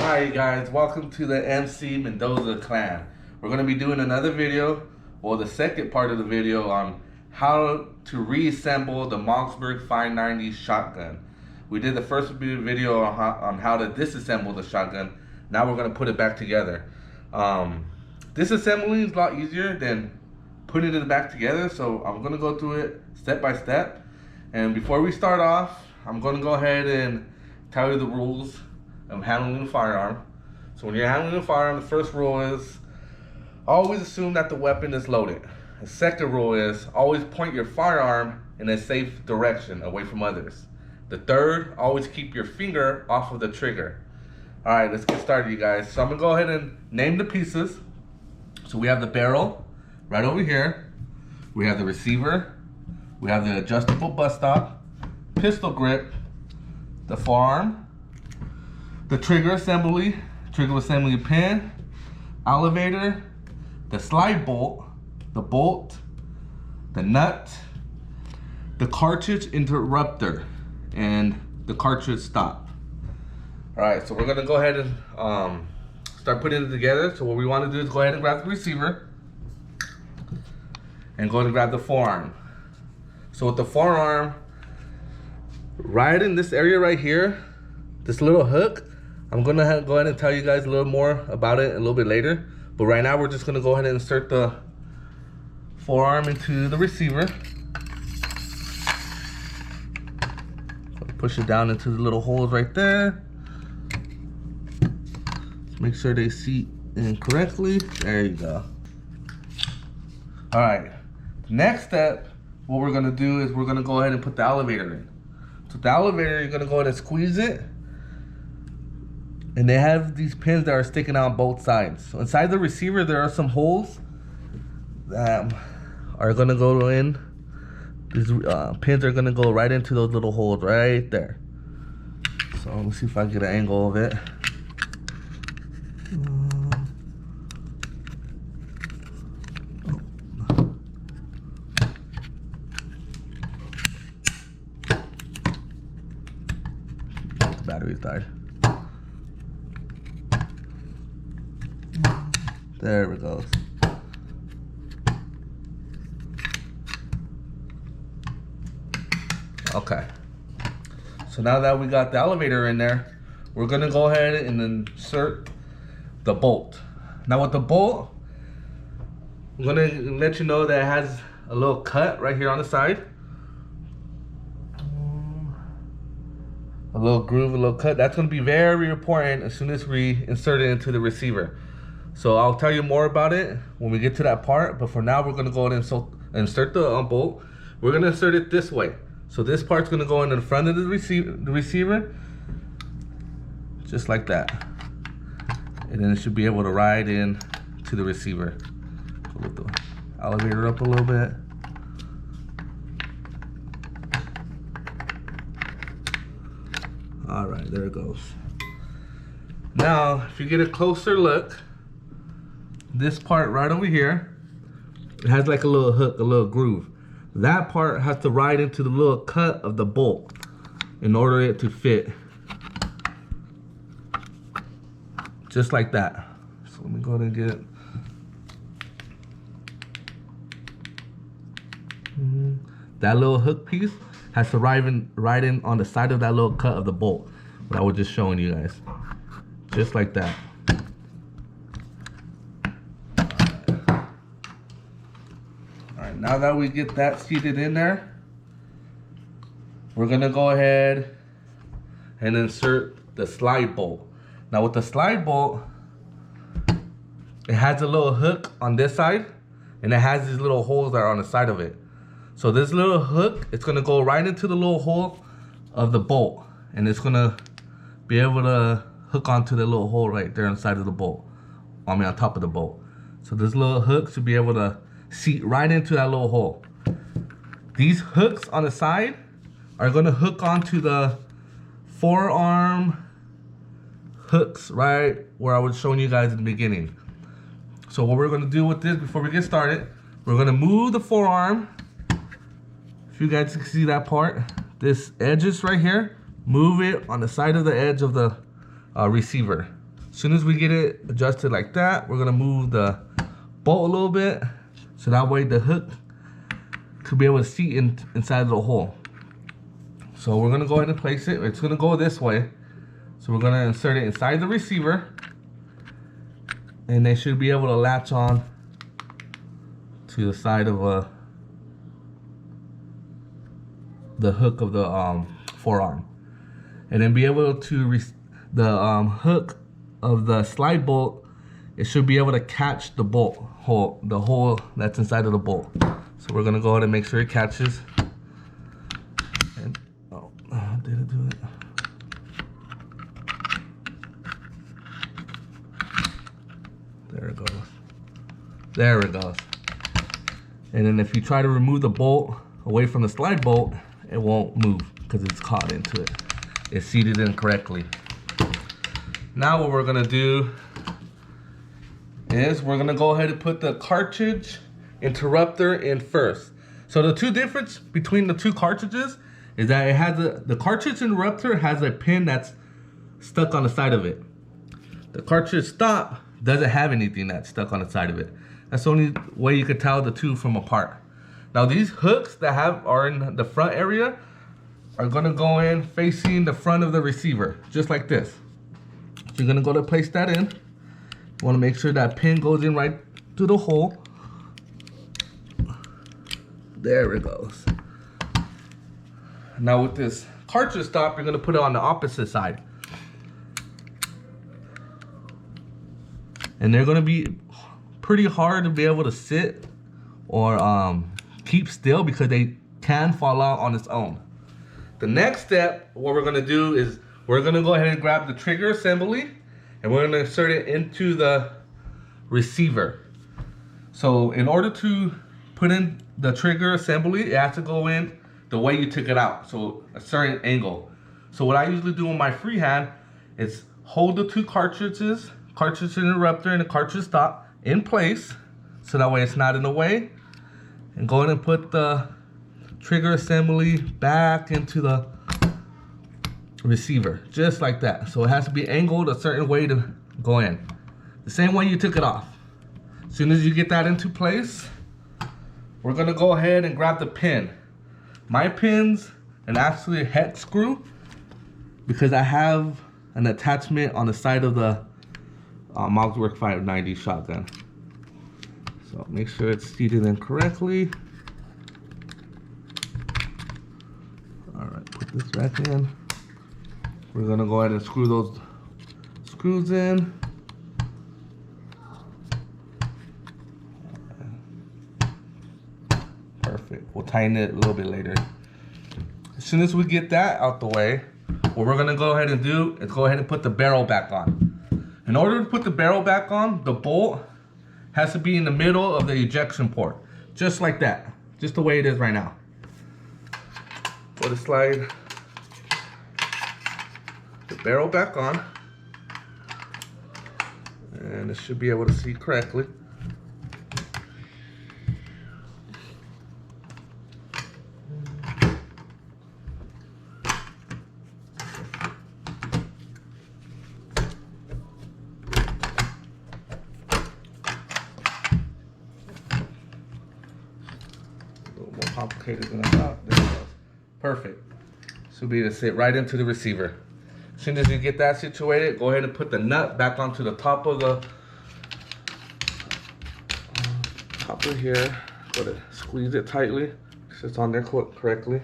Hi guys, welcome to the MC Mendoza clan. We're going to be doing another video, well the second part of the video on how to reassemble the Mossberg 590 shotgun. We did the first video on how to disassemble the shotgun. Now we're going to put it back together. Disassembling is a lot easier than putting it back together, so I'm going to go through it step by step. And before we start off, I'm going to go ahead and tell you the rules of handling a firearm. So when you're handling a firearm, the first rule is always assume that the weapon is loaded. The second rule is always point your firearm in a safe direction away from others. The third, always keep your finger off of the trigger. Alright, let's get started, you guys. So I'm going to go ahead and name the pieces. So we have the barrel right over here. We have the receiver. We have the adjustable butt stop, pistol grip, the forearm, the trigger assembly pin, elevator, the slide bolt, the bolt, the nut, the cartridge interrupter, and the cartridge stop. Alright, so we're going to go ahead and start putting it together. So what we want to do is go ahead and grab the receiver and go ahead and grab the forearm. So with the forearm, right in this area right here, this little hook, I'm gonna go ahead and tell you guys a little more about it a little bit later. But right now we're just gonna go ahead and insert the forearm into the receiver. Push it down into the little holes right there. Just make sure they seat in correctly. There you go. All right, next step, what we're gonna do is we're gonna go ahead and put the elevator in. So the elevator, you're gonna go ahead and squeeze it. And they have these pins that are sticking out on both sides. So inside the receiver, there are some holes that are gonna go in. These pins are gonna go right into those little holes right there. So let me see if I can get an angle of it. The battery's died. There it goes. Okay. So now that we got the elevator in there, we're gonna go ahead and insert the bolt. Now with the bolt, I'm gonna let you know that it has a little cut right here on the side. A little groove, a little cut. That's gonna be very important as soon as we insert it into the receiver. So I'll tell you more about it when we get to that part, but for now we're gonna go ahead and insert the bolt. We're gonna insert it this way. So this part's gonna go in the front of the receiver, just like that. And then it should be able to ride in to the receiver. Lift the elevator up a little bit. All right, there it goes. Now, if you get a closer look, this part right over here, it has like a little hook, a little groove. That part has to ride into the little cut of the bolt in order it to fit. Just like that. So let me go ahead and get it. That little hook piece has to ride in on the side of that little cut of the bolt. What I was just showing you guys. Just like that. Alright, now that we get that seated in there, we're gonna go ahead and insert the slide bolt. Now with the slide bolt, it has a little hook on this side, and it has these little holes that are on the side of it. So this little hook, it's gonna go right into the little hole of the bolt, and it's gonna be able to hook onto the little hole right there inside of the bolt. I mean on top of the bolt. So this little hook should be able to seat right into that little hole. These hooks on the side are gonna hook onto the forearm hooks right where I was showing you guys in the beginning. So what we're gonna do with this before we get started, we're gonna move the forearm. If you guys can see that part, this edges right here, move it on the side of the edge of the receiver. As soon as we get it adjusted like that, we're gonna move the bolt a little bit, so that way the hook could be able to see inside of the hole. So we're gonna go ahead and place it. It's gonna go this way. So we're gonna insert it inside the receiver, and they should be able to latch on to the side of the hook of the forearm, and then be able to the hook of the slide bolt. It should be able to catch the bolt hole, the hole that's inside of the bolt. So we're gonna go ahead and make sure it catches. And oh, did it do it? There it goes. There it goes. And then if you try to remove the bolt away from the slide bolt, it won't move because it's caught into it. It's seated in correctly. Now what we're gonna do is we're gonna go ahead and put the cartridge interrupter in first. So the two difference between the two cartridges is that it has the cartridge interrupter has a pin that's stuck on the side of it. The cartridge stop doesn't have anything that's stuck on the side of it. That's the only way you could tell the two from apart. Now these hooks that are in the front area are gonna go in facing the front of the receiver, just like this. So you're gonna go to place that in. You wanna make sure that pin goes in right through the hole. There it goes. Now with this cartridge stop, you're gonna put it on the opposite side. And they're gonna be pretty hard to be able to sit or keep still because they can fall out on its own. The next step, what we're gonna do is we're gonna go ahead and grab the trigger assembly and we're gonna insert it into the receiver. So in order to put in the trigger assembly, it has to go in the way you took it out, so a certain angle. So what I usually do on my freehand is hold the two cartridges, cartridge interrupter and the cartridge stop in place, so that way it's not in the way, and go ahead and put the trigger assembly back into the receiver, just like that. So it has to be angled a certain way to go in, the same way you took it off. As soon as you get that into place, we're gonna go ahead and grab the pin. My pin's an actually a hex screw because I have an attachment on the side of the Mossberg 590 shotgun. So make sure it's seated in correctly. All right, put this back in. We're gonna go ahead and screw those screws in. Perfect. We'll tighten it a little bit later. As soon as we get that out the way, what we're gonna go ahead and do is go ahead and put the barrel back on. In order to put the barrel back on, the bolt has to be in the middle of the ejection port. Just like that. Just the way it is right now. Put the slide the barrel back on. And it should be able to see correctly. Complicated than I thought. There it goes. Perfect. This will be to sit right into the receiver. As soon as you get that situated, go ahead and put the nut back onto the top of the top of here. Go to squeeze it tightly. So it's on there correctly.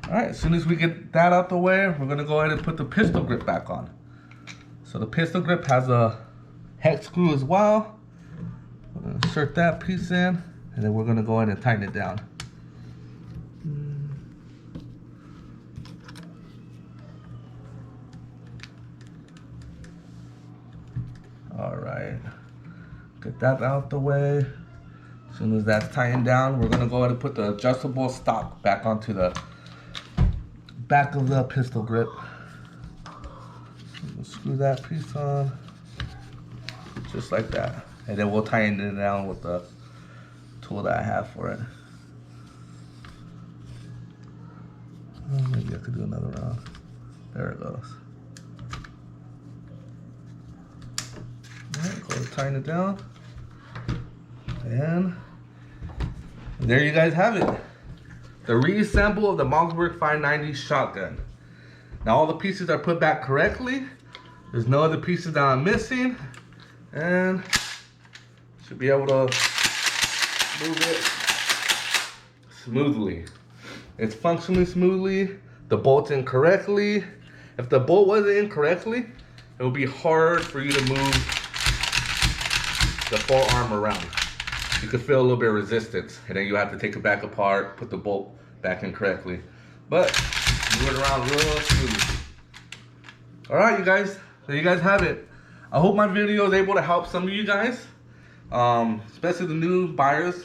Alright, as soon as we get that out the way, we're gonna go ahead and put the pistol grip back on. So the pistol grip has a hex screw as well. I'm gonna insert that piece in. And then we're gonna go ahead and tighten it down. All right, get that out the way. As soon as that's tightened down, we're gonna go ahead and put the adjustable stock back onto the back of the pistol grip. We'll screw that piece on, just like that. And then we'll tighten it down with the tool that I have for it. Oh, maybe I could do another round. There it goes. So tighten it down. And there you guys have it. The reassemble of the Mossberg 590 shotgun. Now all the pieces are put back correctly. There's no other pieces that I'm missing. And should be able to move it smoothly. It's functioning smoothly. The bolt's in correctly. If the bolt wasn't in correctly, it would be hard for you to move the FIREARM around. You could feel a little bit of resistance, and then you have to take it back apart, put the bolt back in correctly. But move it around real smoothly. All right, you guys, there you guys have it. I hope my video is able to help some of you guys, especially the new buyers,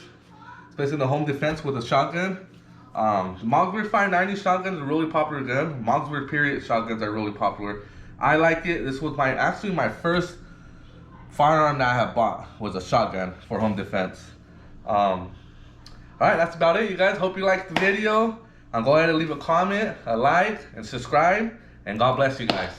especially in the home defense with a shotgun. Mossberg 590 shotgun is a really popular gun. Mossberg period shotguns are really popular. I like it. This was actually my first firearm that I have bought was a shotgun for home defense. Alright, that's about it, you guys. Hope you liked the video. Go ahead and leave a comment, a like, and subscribe. And God bless you guys.